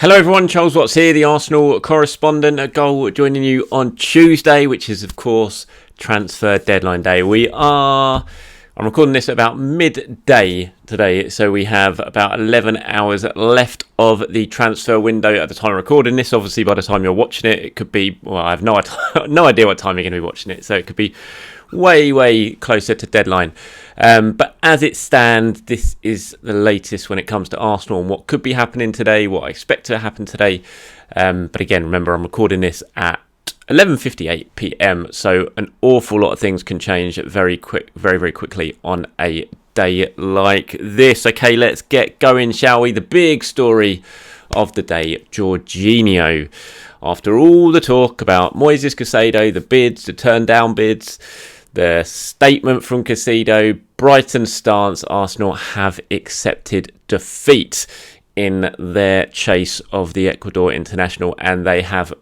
Hello everyone, Charles Watts here, the Arsenal correspondent at Goal, joining you on Tuesday, which is of course transfer deadline day. I'm recording this at about midday today, so we have about 11 hours left of the transfer window at the time of recording this. Obviously by the time you're watching it, it could be, well, I have no idea what time you're going to be watching it, so it could be way closer to deadline. But as it stands, this is the latest when it comes to Arsenal and what could be happening today, what I expect to happen today. But again, remember, I'm recording this at 11:58 p.m, so an awful lot of things can change very quickly on a day like this. Okay, let's get going, shall we? The big story of the day, Jorginho. After all the talk about Moises Caicedo, the bids, the turn down bids, the statement from Caicedo, Brighton's stance, Arsenal have accepted defeat in their chase of the Ecuador international, and they have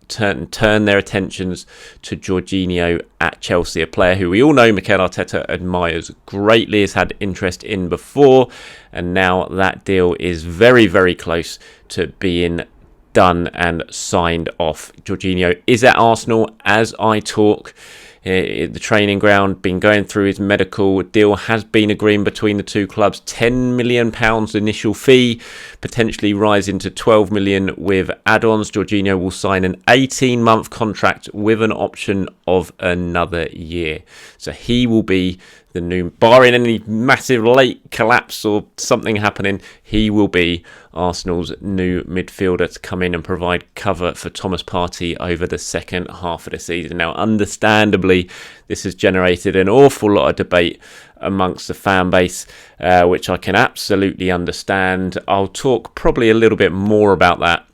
turned their attentions to Jorginho at Chelsea, a player who we all know Mikel Arteta admires greatly, has had interest in before, and now that deal is very close to being done and signed off. Jorginho is at Arsenal as I talk. The training ground, been going through his medical. Deal has been agreed between the two clubs. £10 million initial fee, potentially rising to 12 million with add-ons. Jorginho will sign an 18-month contract with an option of another year. So he will be the new, barring any massive late collapse or something happening, he will be Arsenal's new midfielder to come in and provide cover for Thomas Partey over the second half of the season. Now, understandably, this has generated an awful lot of debate amongst the fan base, which I can absolutely understand. I'll talk probably a little bit more about that,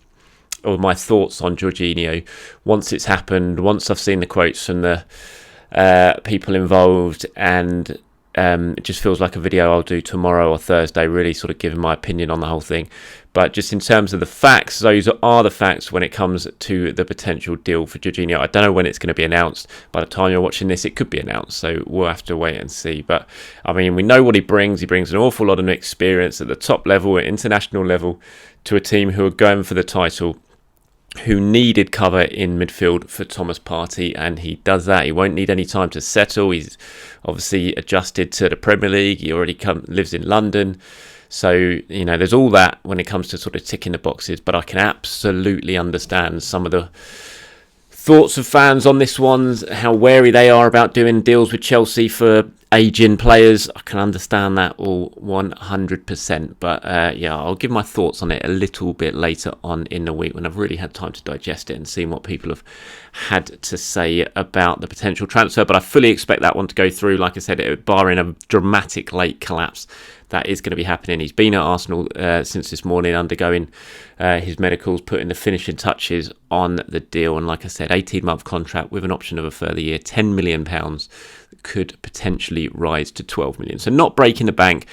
or my thoughts on Jorginho, once it's happened, once I've seen the quotes from the people involved, and it just feels like a video I'll do tomorrow or Thursday, really sort of giving my opinion on the whole thing. But just in terms of the facts, those are the facts when it comes to the potential deal for Jorginho. I don't know when it's going to be announced. By the time you're watching this, it could be announced, so we'll have to wait and see. But I mean, we know what he brings. He brings an awful lot of experience at the top level, at international level, to a team who are going for the title, who needed cover in midfield for Thomas Partey, and he does that. He won't need any time to settle. He's obviously adjusted to the Premier League. He already lives in London. So, you know, there's all that when it comes to sort of ticking the boxes, but I can absolutely understand some of the thoughts of fans on this one, how wary they are about doing deals with Chelsea for aging players. I can understand that all 100%. But yeah, I'll give my thoughts on it a little bit later on in the week when I've really had time to digest it and see what people have had to say about the potential transfer. But I fully expect that one to go through. Like I said, barring a dramatic late collapse, that is going to be happening. He's been at Arsenal since this morning, undergoing his medicals, putting the finishing touches on the deal. And like I said, 18-month contract with an option of a further year, £10 million could potentially rise to 12 million. So not breaking the bank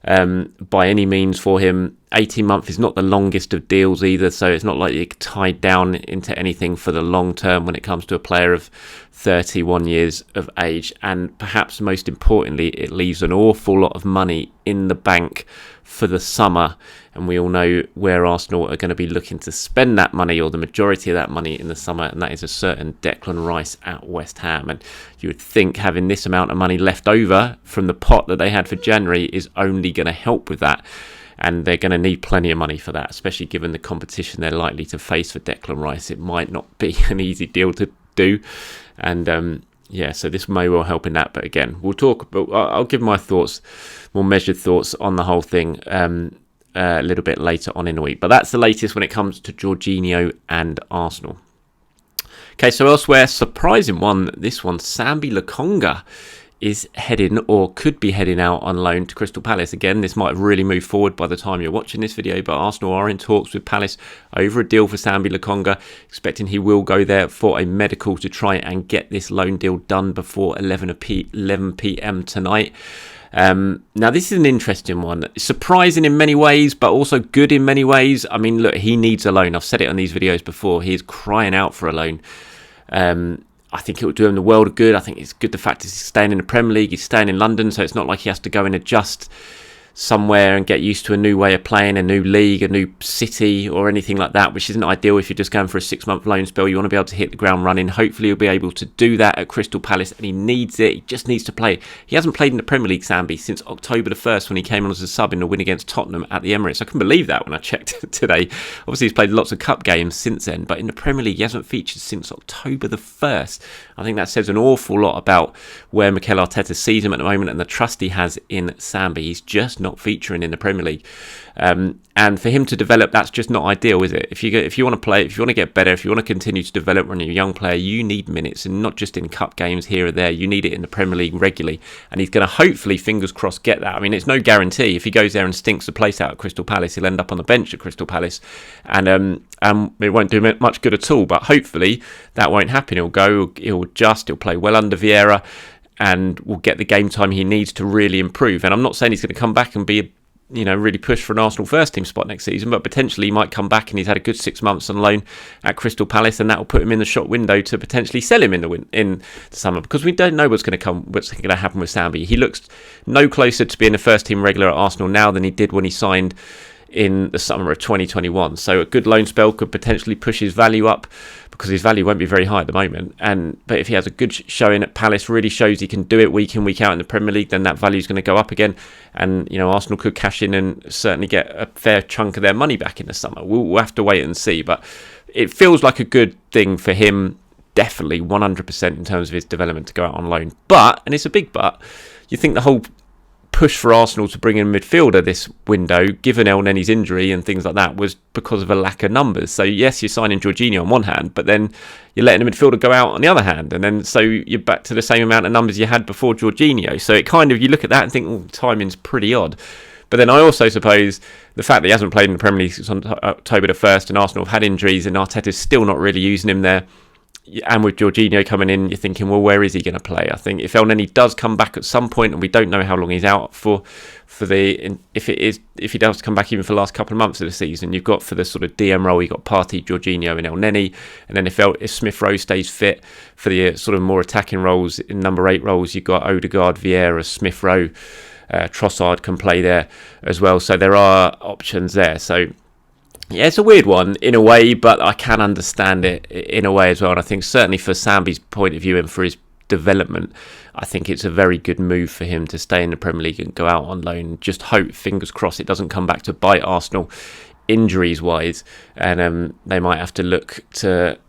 by any means for him. 18 months is not the longest of deals either, so it's not like you're tied down into anything for the long term when it comes to a player of 31 years of age. And perhaps most importantly, it leaves an awful lot of money in the bank for the summer, and we all know where Arsenal are going to be looking to spend that money, or the majority of that money in the summer, and that is a certain Declan Rice at West Ham. And you would think having this amount of money left over from the pot that they had for January is only going to help with that, and they're going to need plenty of money for that, especially given the competition they're likely to face for Declan Rice. It might not be an easy deal to do, and yeah, so this may well help in that. But again, we'll talk, but I'll give my thoughts, more measured thoughts on the whole thing a little bit later on in the week. But that's the latest when it comes to Jorginho and Arsenal. Okay, so elsewhere, surprising one, this one, Sambi Lokonga is heading, or could be heading out on loan to Crystal Palace. Again, this might have really moved forward by the time you're watching this video, but Arsenal are in talks with Palace over a deal for Sambi Lokonga, expecting he will go there for a medical to try and get this loan deal done before 11 p.m. tonight. Now, this is an interesting one. Surprising in many ways, but also good in many ways. I mean, look, he needs a loan. I've said it on these videos before. He is crying out for a loan. I think it will do him the world of good. I think it's good the fact that he's staying in the Premier League, he's staying in London, so it's not like he has to go and adjust somewhere and get used to a new way of playing, a new league, a new city or anything like that, which isn't ideal if you're just going for a 6-month loan spell. You want to be able to hit the ground running. Hopefully he'll be able to do that at Crystal Palace, and he needs it. He just needs to play. He hasn't played in the Premier League, Sambi, since October the 1st when he came on as a sub in the win against Tottenham at the Emirates. I couldn't believe that when I checked today. Obviously he's played lots of cup games since then, but in the Premier League he hasn't featured since October the 1st. I think that says an awful lot about where Mikel Arteta sees him at the moment and the trust he has in Sambi. He's just not featuring in the Premier League. And for him to develop, that's just not ideal, is it? If you want to play, if you want to get better, if you want to continue to develop when you're a young player, you need minutes, and not just in cup games here or there. You need it in the Premier League regularly, and he's going to hopefully, fingers crossed, get that. I mean, it's no guarantee. If he goes there and stinks the place out at Crystal Palace, he'll end up on the bench at Crystal Palace, and it won't do much good at all. But hopefully that won't happen. He'll play well under Vieira, and will get the game time he needs to really improve. And I'm not saying he's going to come back and be really push for an Arsenal first team spot next season, but potentially he might come back and he's had a good 6 months on loan at Crystal Palace, and that will put him in the shop window to potentially sell him in the summer, because we don't know what's going to happen with Sambi. He looks no closer to being a first team regular at Arsenal now than he did when he signed in the summer of 2021. So a good loan spell could potentially push his value up, because his value won't be very high at the moment. But if he has a good showing at Palace, really shows he can do it week in, week out in the Premier League, then that value is going to go up again. And Arsenal could cash in and certainly get a fair chunk of their money back in the summer. We'll have to wait and see. But it feels like a good thing for him, definitely 100% in terms of his development, to go out on loan. But, and it's a big but, you think the whole push for Arsenal to bring in a midfielder this window, given El Nenny's injury and things like that, was because of a lack of numbers. So yes, you're signing Jorginho on one hand, but then you're letting the midfielder go out on the other hand, and then so you're back to the same amount of numbers you had before Jorginho. So it kind of, you look at that and think, timing's pretty odd. But then I also suppose the fact that he hasn't played in the Premier League since October the 1st, and Arsenal have had injuries, and Arteta's still not really using him there. And with Jorginho coming in, you're thinking, well, where is he going to play? I think if El Neni does come back at some point, and we don't know how long he's out for if he does come back even for the last couple of months of the season, you've got for the sort of DM role, you've got Partey, Jorginho and El Neni, and then if Smith Rowe stays fit for the sort of more attacking roles, in number 8 roles, you've got Odegaard, Vieira, Smith Rowe, Trossard can play there as well. So there are options there. So yeah, it's a weird one in a way, but I can understand it in a way as well. And I think certainly for Sambi's point of view and for his development, I think it's a very good move for him to stay in the Premier League and go out on loan. Just hope, fingers crossed, it doesn't come back to bite Arsenal injuries-wise. And they might have to look to,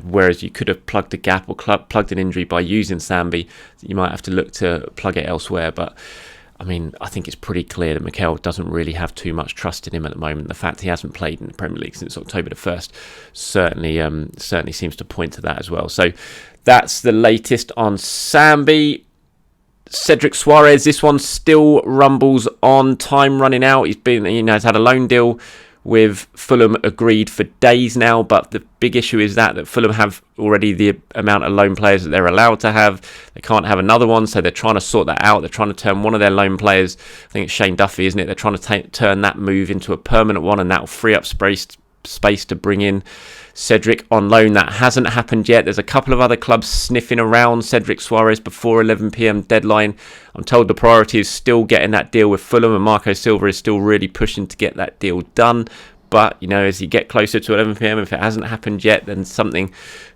whereas you could have plugged a gap or plugged an injury by using Sambi, you might have to look to plug it elsewhere. But I mean, I think it's pretty clear that Mikel doesn't really have too much trust in him at the moment. The fact he hasn't played in the Premier League since October the 1st certainly seems to point to that as well. So that's the latest on Sambi. Cedric Soares, this one still rumbles on. Time running out. He's has had a loan deal with Fulham agreed for days now, but the big issue is that Fulham have already the amount of loan players that they're allowed to have. They can't have another one, so they're trying to sort that out. They're trying to turn one of their loan players, I think it's Shane Duffy, isn't it? They're trying to turn that move into a permanent one, and that will free up space to bring in Cedric on loan. That hasn't happened yet. There's a couple of other clubs sniffing around Cedric Soares before 11 p.m. deadline. I'm told the priority is still getting that deal with Fulham, and Marco Silva is still really pushing to get that deal done. But, as you get closer to 11 p.m, if it hasn't happened yet, then something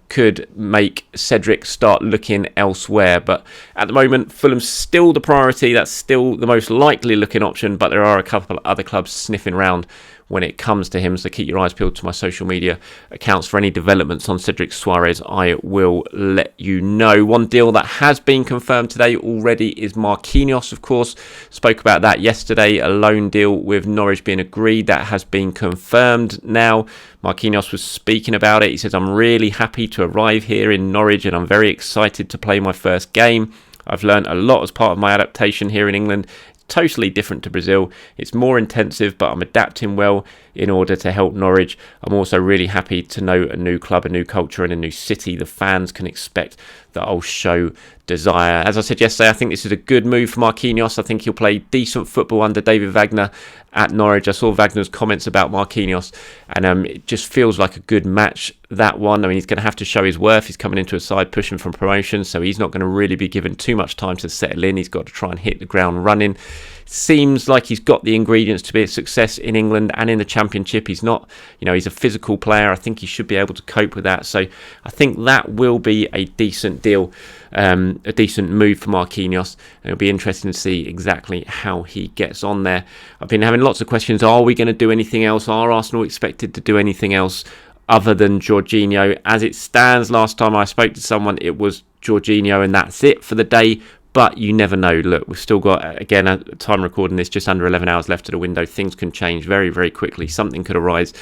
could make Cedric start looking elsewhere. But at the moment, Fulham's still the priority. That's still the most likely looking option, but there are a couple of other clubs sniffing around when it comes to him. So keep your eyes peeled to my social media accounts for any developments on Cedric Soares. I will let you know. One deal that has been confirmed today already is Marquinhos, of course. Spoke about that yesterday. A loan deal with Norwich being agreed. That has been confirmed now. Marquinhos was speaking about it. He says, I'm really happy to arrive here in Norwich and I'm very excited to play my first game. I've learned a lot as part of my adaptation here in England. Totally different to Brazil. It's more intensive, but I'm adapting well in order to help Norwich. I'm also really happy to know a new club, a new culture and a new city. The fans can expect that I'll show desire. As I said yesterday, I think this is a good move for Marquinhos. I think he'll play decent football under David Wagner at Norwich. I saw Wagner's comments about Marquinhos, and it just feels like a good match, that one. I mean, he's going to have to show his worth. He's coming into a side pushing for promotion, so he's not going to really be given too much time to settle in. He's got to try and hit the ground running. seems like he's got the ingredients to be a success in England and in the Championship. He's not, he's a physical player. I think he should be able to cope with that. So I think that will be a decent deal, a decent move for Marquinhos. And it'll be interesting to see exactly how he gets on there. I've been having lots of questions. Are we going to do anything else? Are Arsenal expected to do anything else other than Jorginho? As it stands, last time I spoke to someone, it was Jorginho and that's it for the day. But you never know. Look, we've still got, again, at time recording this, just under 11 hours left of the window. Things can change very, very quickly. Something could arise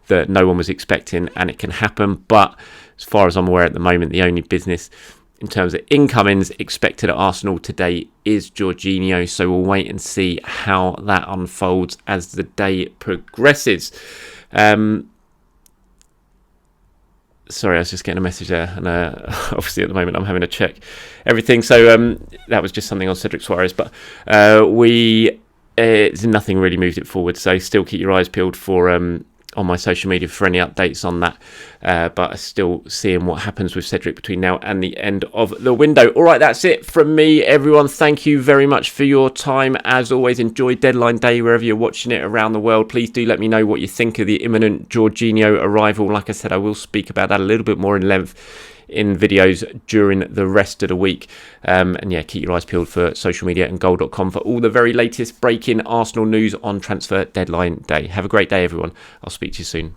that no one was expecting, and it can happen. But as far as I'm aware at the moment, the only business in terms of incomings expected at Arsenal today is Jorginho. So we'll wait and see how that unfolds as the day progresses. Sorry, I was just getting a message there, and obviously at the moment I'm having to check everything. So that was just something on Cedric Soares, but nothing really moved it forward. So still keep your eyes peeled for on my social media for any updates on that. But still seeing what happens with Cedric between now and the end of the window. All right, that's it from me, everyone. Thank you very much for your time. As always, enjoy deadline day wherever you're watching it around the world. Please do let me know what you think of the imminent Jorginho arrival. Like I said, I will speak about that a little bit more in length in videos during the rest of the week. And yeah, keep your eyes peeled for social media and goal.com for all the very latest breaking Arsenal news on transfer deadline day. Have a great day, everyone. I'll speak to you soon.